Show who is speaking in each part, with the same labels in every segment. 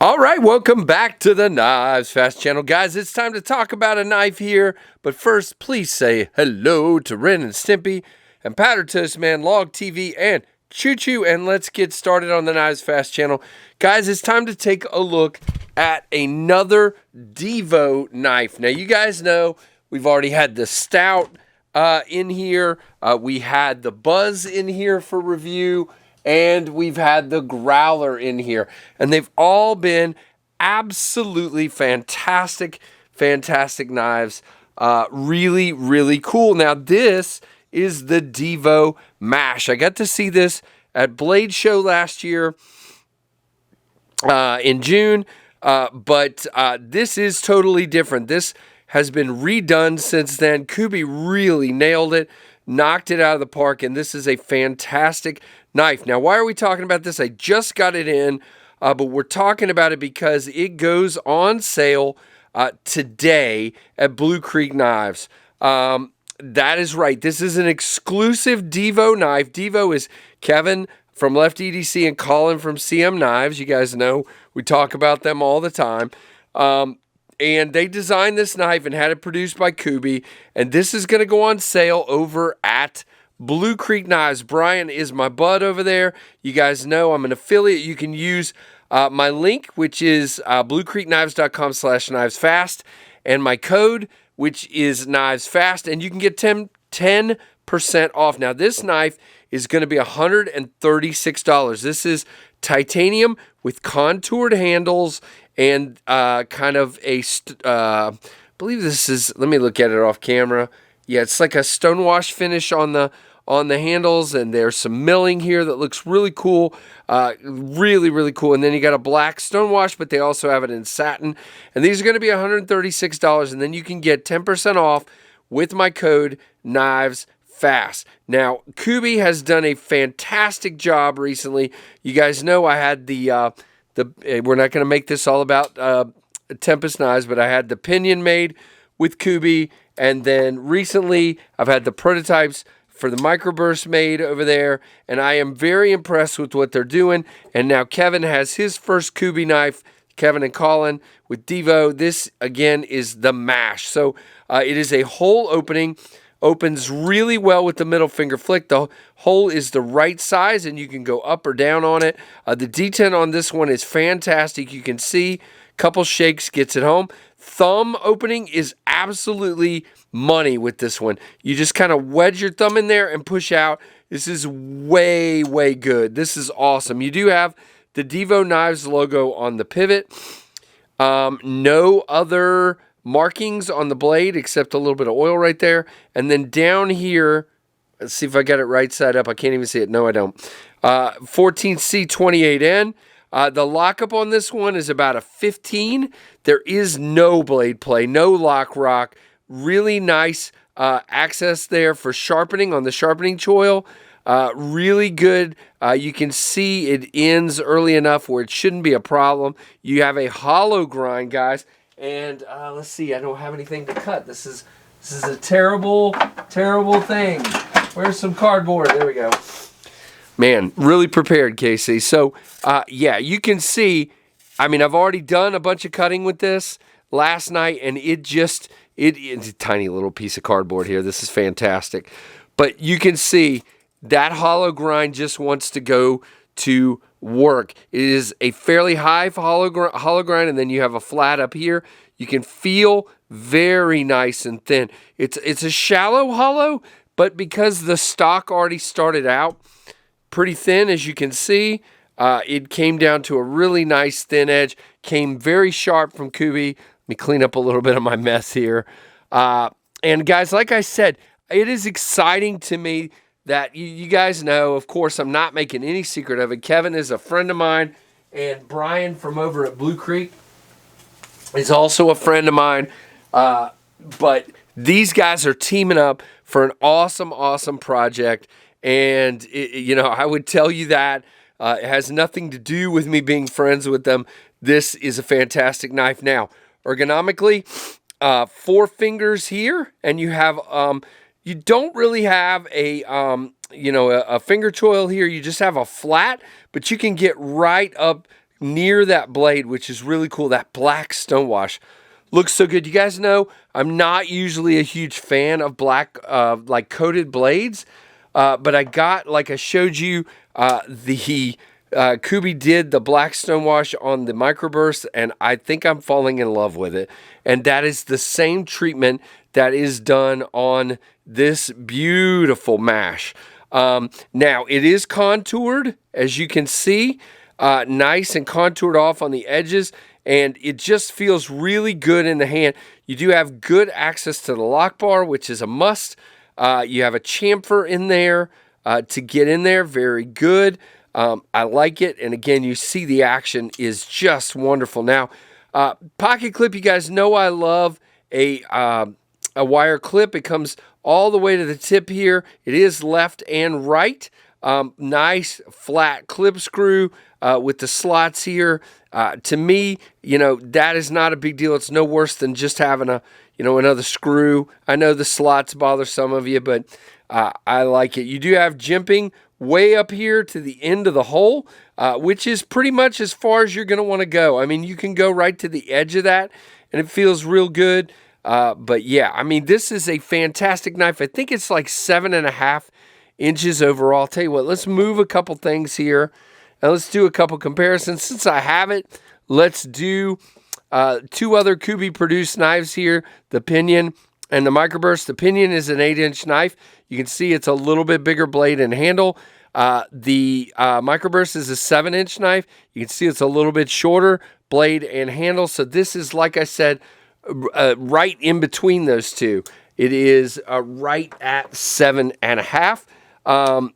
Speaker 1: All right, welcome back to the KnivesFAST channel. Guys, it's time to talk about a knife here. But first, please say hello to Ren and Stimpy and Powder Toast Man, Log TV, and Choo Choo. And let's get started on the KnivesFAST channel. Guys, it's time to take a look at another Divo knife. Now, you guys know we've already had the Stout in here. We had the Buzz in here for review. And we've had the Growler in here. And they've all been absolutely fantastic, fantastic knives. Really, really cool. Now, this is the Divo Mash. I got to see this at Blade Show last year in June. But this is totally different. This has been redone since then. Kubi really nailed it, knocked it out of the park, and this is a fantastic knife. Now, why are we talking about this? I just got it in, but we're talking about it because it goes on sale today at Blue Creek Knives. That is right. This is an exclusive Divo knife. Divo is Kevin from Left EDC and Colin from CM Knives. You guys know we talk about them all the time. And they designed this knife and had it produced by Kubi. And this is going to go on sale over at Blue Creek Knives. Brian is my bud over there. You guys know I'm an affiliate. You can use my link, which is bluecreekknives.com/knivesfast, and my code, which is KnivesFAST, and you can get 10% off. Now, this knife is going to be $136. This is titanium with contoured handles and kind of a, I believe this is, let me look at it off camera. Yeah, it's like a stonewash finish on the handles, and there's some milling here that looks really cool. Really, really cool. And then you got a black stonewash, but they also have it in satin. And these are going to be $136, and then you can get 10% off with my code KnivesFAST. Now, Kubi has done a fantastic job recently. You guys know I had we're not going to make this all about Tempest knives, but I had the pinion made with Kubi, and then recently I've had the prototypes for the microburst made over there, and I am very impressed with what they're doing. And now Kevin has his first Kubi knife, Kevin and Colin, with Divo. This, again, is the Mash. So it is a hole opening. Opens really well with the middle finger flick. The hole is the right size, and you can go up or down on it. The detent on this one is fantastic. You can see, couple shakes gets it home. Thumb opening is absolutely money with this one. You just kind of wedge your thumb in there and push out. This is way, way good. This is awesome. You do have the Divo Knives logo on the pivot. No other markings on the blade except a little bit of oil right there. And then down here, let's see if I got it right side up. I can't even see it. No, I don't. 14C28N. The lockup on this one is about a 15. There is no blade play, no lock rock. Really nice access there for sharpening on the sharpening choil. Really good. You can see it ends early enough where it shouldn't be a problem. You have a hollow grind, guys. And let's see, I don't have anything to cut. This is a terrible, terrible thing. Where's some cardboard? There we go. Man, really prepared, Casey. So, yeah, you can see, I mean, I've already done a bunch of cutting with this last night, and it's a tiny little piece of cardboard here. This is fantastic. But you can see that hollow grind just wants to go to work. It is a fairly high hollow grind, and then you have a flat up here. You can feel very nice and thin. It's a shallow hollow, but because the stock already started out pretty thin, as you can see, it came down to a really nice thin edge. Came very sharp from Kubi. Let me clean up a little bit of my mess here. And guys, like I said, it is exciting to me that you guys know, of course, I'm not making any secret of it. Kevin is a friend of mine, and Brian from over at Blue Creek is also a friend of mine. But these guys are teaming up for an awesome, awesome project. And, I would tell you that it has nothing to do with me being friends with them. This is a fantastic knife. Now, ergonomically, 4 fingers here, and you have... you don't really have a finger choil here. You just have a flat, but you can get right up near that blade, which is really cool. That black stonewash looks so good. You guys know I'm not usually a huge fan of black, like coated blades, but I got, like I showed you, the Kubi did the black stonewash on the microburst, and I think I'm falling in love with it. And that is the same treatment that is done on this beautiful mash. Now, it is contoured, as you can see, nice and contoured off on the edges, and it just feels really good in the hand. You do have good access to the lock bar, which is a must. You have a chamfer in there to get in there. Very good. I like it, and again, you see the action is just wonderful. Now, pocket clip, you guys know I love a wire clip. It comes all the way to the tip here. It is left and right. Nice flat clip screw with the slots here. To me, that is not a big deal. It's no worse than just having another screw. I know the slots bother some of you, but I like it. You do have jimping way up here to the end of the hole, which is pretty much as far as you're going to want to go. I mean, you can go right to the edge of that, and it feels real good. But yeah, I mean, this is a fantastic knife. I think it's like 7.5 inches overall. I'll tell you what, let's move a couple things here, and let's do a couple comparisons. Since I have it, let's do two other Kubi produced knives here, the Pinion and the Microburst. The Pinion is an 8-inch knife. You can see it's a little bit bigger blade and handle. The Microburst is a 7-inch knife. You can see it's a little bit shorter blade and handle. So this is, like I said, right in between those two. It is right at 7.5.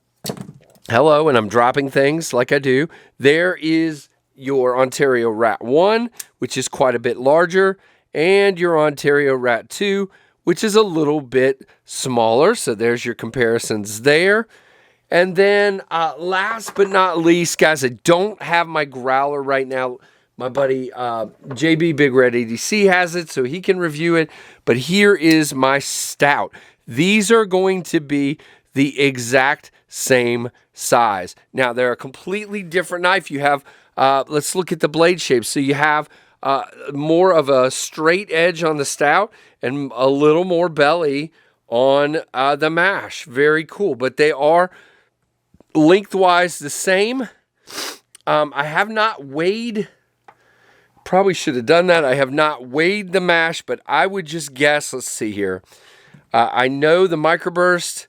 Speaker 1: Hello, and I'm dropping things like I do. There is your Ontario Rat 1, which is quite a bit larger, and your Ontario Rat 2, which is a little bit smaller. So there's your comparisons there. And then last but not least, guys, I don't have my growler right now. My buddy JB Big Red ADC has it, so he can review it. But here is my stout. These are going to be the exact same size. Now, they're a completely different knife. You have, let's look at the blade shape. So you have more of a straight edge on the stout and a little more belly on the mash. Very cool. But they are lengthwise the same. I have not weighed... Probably should have done that. I have not weighed the mash, but I would just guess. Let's see here. I know the Microburst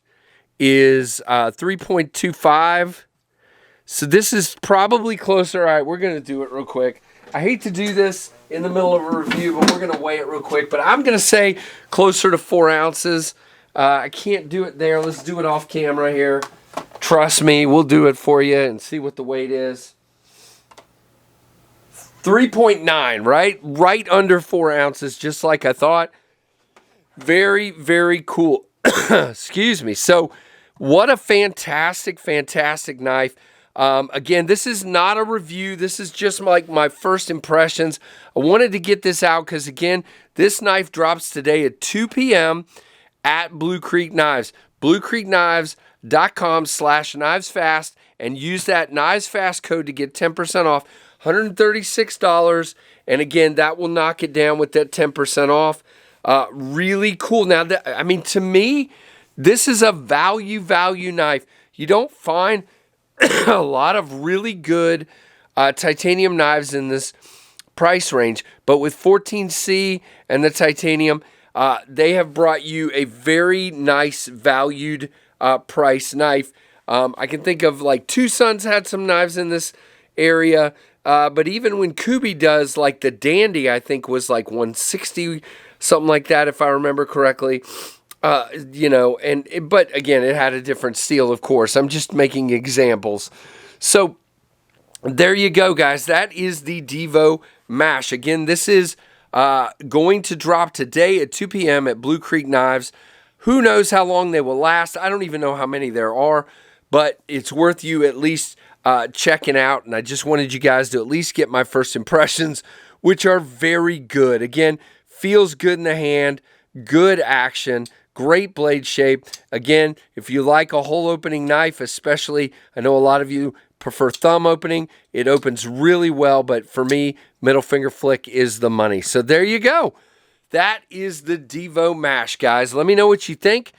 Speaker 1: is 3.25. So this is probably closer. All right, we're going to do it real quick. I hate to do this in the middle of a review, but we're going to weigh it real quick. But I'm going to say closer to 4 ounces. I can't do it there. Let's do it off camera here. Trust me, we'll do it for you and see what the weight is. 3.9, right? Right under 4 ounces, just like I thought. Very, very cool. Excuse me. So, what a fantastic, fantastic knife. Again, this is not a review. This is just like my first impressions. I wanted to get this out because, again, this knife drops today at 2 p.m. at Blue Creek Knives. BlueCreekKnives.com/KnivesFAST and use that KnivesFAST code to get 10% off. $136, and again, that will knock it down with that 10% off. Really cool. Now, I mean, to me, this is a value knife. You don't find a lot of really good titanium knives in this price range, but with 14C and the titanium, they have brought you a very nice valued price knife. I can think of like Two Sons had some knives in this area. But even when Kubi does, like the Dandy, I think was like 160, something like that, if I remember correctly. But again, it had a different steel, of course. I'm just making examples. So there you go, guys. That is the Divo Mash. Again, this is going to drop today at 2 p.m. at Blue Creek Knives. Who knows how long they will last? I don't even know how many there are, but it's worth you at least checking out, and I just wanted you guys to at least get my first impressions, which are very good. Again, feels good in the hand, good action, great blade shape. Again, if you like a hole opening knife, especially, I know a lot of you prefer thumb opening. It opens really well, but for me, middle finger flick is the money. So there you go. That is the Divo mash, guys. Let me know what you think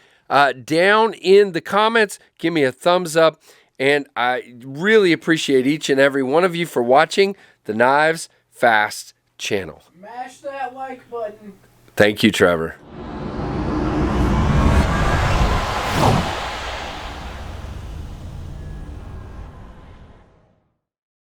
Speaker 1: down in the comments. Give me a thumbs up. And I really appreciate each and every one of you for watching the Knives Fast channel.
Speaker 2: Mash that like button.
Speaker 1: Thank you, Trevor.